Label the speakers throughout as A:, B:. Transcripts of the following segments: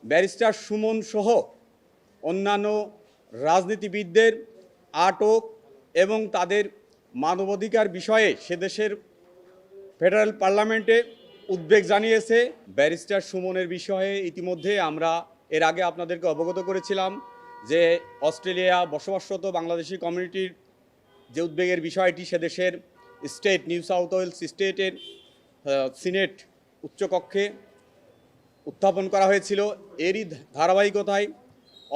A: Barrister Suman সহ অন্যান্য রাজনীতিবিদদের আটক এবং তাদের মানবাধিকার বিষয়ে সেদেশের ফেডারেল পার্লামেন্টে উদ্বেগ জানিয়েছে। ব্যারিস্টার সুমনের বিষয়ে ইতিমধ্যে আমরা এর আগে আপনাদেরকে অবগত করেছিলাম যে অস্ট্রেলিয়া বসবাসরত বাংলাদেশি কমিউনিটির যে উদ্বেগের বিষয়টি সেদেশের স্টেট নিউ সাউথ ওয়েলস স্টেটের সিনেট উচ্চকক্ষে উত্থাপন করা হয়েছিল। এরই ধারাবাহিকতায়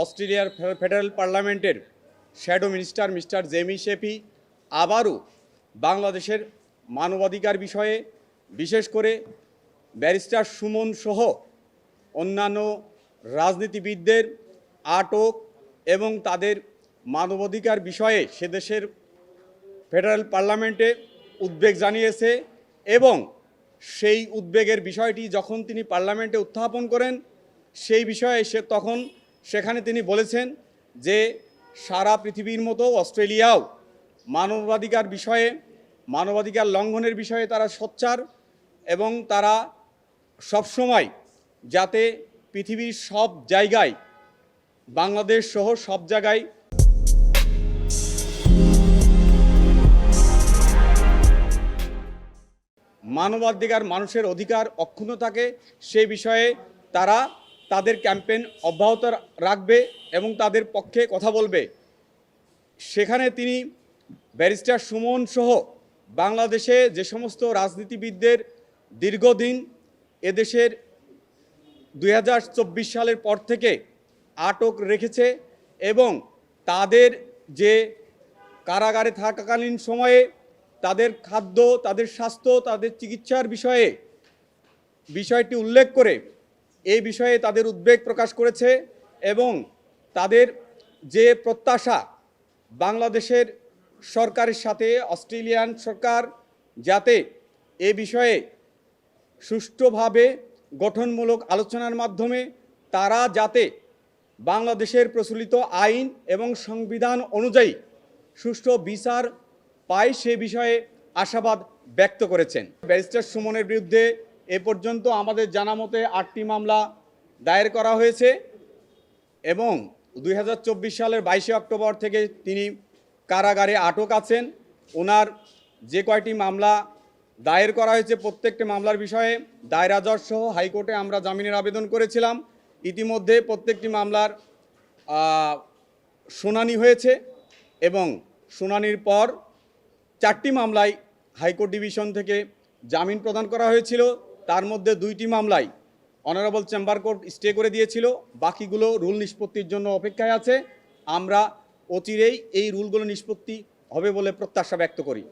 A: অস্ট্রেলিয়ার ফেডারেল পার্লামেন্টের shadow minister mister Jamie Shefi আবারও বাংলাদেশের মানবাধিকার বিষয়ে বিশেষ করে ব্যারিস্টার সুমন সহ অন্যান্য রাজনীতিবিদদের আটক এবং তাদের মানবাধিকার বিষয়ে সেদেশের ফেডারেল পার্লামেন্টে উদ্বেগ জানিয়েছে এবং সেই উদ্বেগের বিষয়টি যখন তিনি পার্লামেন্টে উত্থাপন করেন সেই বিষয়ে তখন সেখানে তিনি বলেছেন যে সারা পৃথিবীর মতো অস্ট্রেলিয়াও মানবাধিকার বিষয়ে মানবাধিকার লঙ্ঘনের বিষয়ে তারা সোচ্চার এবং তারা সবসময় যাতে পৃথিবীর সব জায়গায় বাংলাদেশ সহ সব জায়গায় মানবাধিকার মানুষের অধিকার অক্ষুণ্ণ থাকে সেই বিষয়ে তারা তাদের ক্যাম্পেইন অব্যাহত রাখবে এবং তাদের পক্ষে কথা বলবে। সেখানে তিনি ব্যারিস্টার সুমন সহ বাংলাদেশে যে সমস্ত রাজনীতিবিদদের দীর্ঘদিন এদেশের 2024 সালের পর থেকে আটক রেখেছে এবং তাদের যে কারাগারে থাকাকালীন সময়ে তাদের খাদ্য, তাদের স্বাস্থ্য, তাদের চিকিৎসার বিষয়টি উল্লেখ করে এই বিষয়ে তাদের উদ্বেগ প্রকাশ করেছে এবং তাদের যে প্রত্যাশা বাংলাদেশের সরকারের সাথে অস্ট্রেলিয়ান সরকার যাতে এ বিষয়ে সুষ্ঠুভাবে গঠনমূলক আলোচনার মাধ্যমে তারা যাতে বাংলাদেশের প্রচলিত আইন এবং সংবিধান অনুযায়ী সুষ্ঠু বিচার পায় সে বিষয়ে আশাবাদ ব্যক্ত করেছেন। ব্যারিস্টার সুমনের বিরুদ্ধে এ পর্যন্ত আমাদের জানা মতে 8টি মামলা দায়ের করা হয়েছে এবং 2024 সালের 22 অক্টোবর থেকে তিনি কারাগারে আটক আছেন। ওনার যে কয়টি মামলা দায়ের করা হয়েছে প্রত্যেকটি মামলার বিষয়ে দায়রা জজ সহ হাইকোর্টে আমরা জামিনের আবেদন করেছিলাম। ইতিমধ্যে প্রত্যেকটি মামলার শুনানি হয়েছে এবং শুনানির পর 4টি মামলায় হাইকোর্ট ডিভিশন থেকে জামিন প্রদান করা হয়েছিল। তার মধ্যে 2টি মামলায় অনারেবল চেম্বার কোর্ট স্টে করে দিয়েছিল, বাকিগুলো রুল নিষ্পত্তির জন্য অপেক্ষায় আছে। আমরা অচিরেই এই রুলগুলো নিষ্পত্তি হবে বলে প্রত্যাশা ব্যক্ত করি।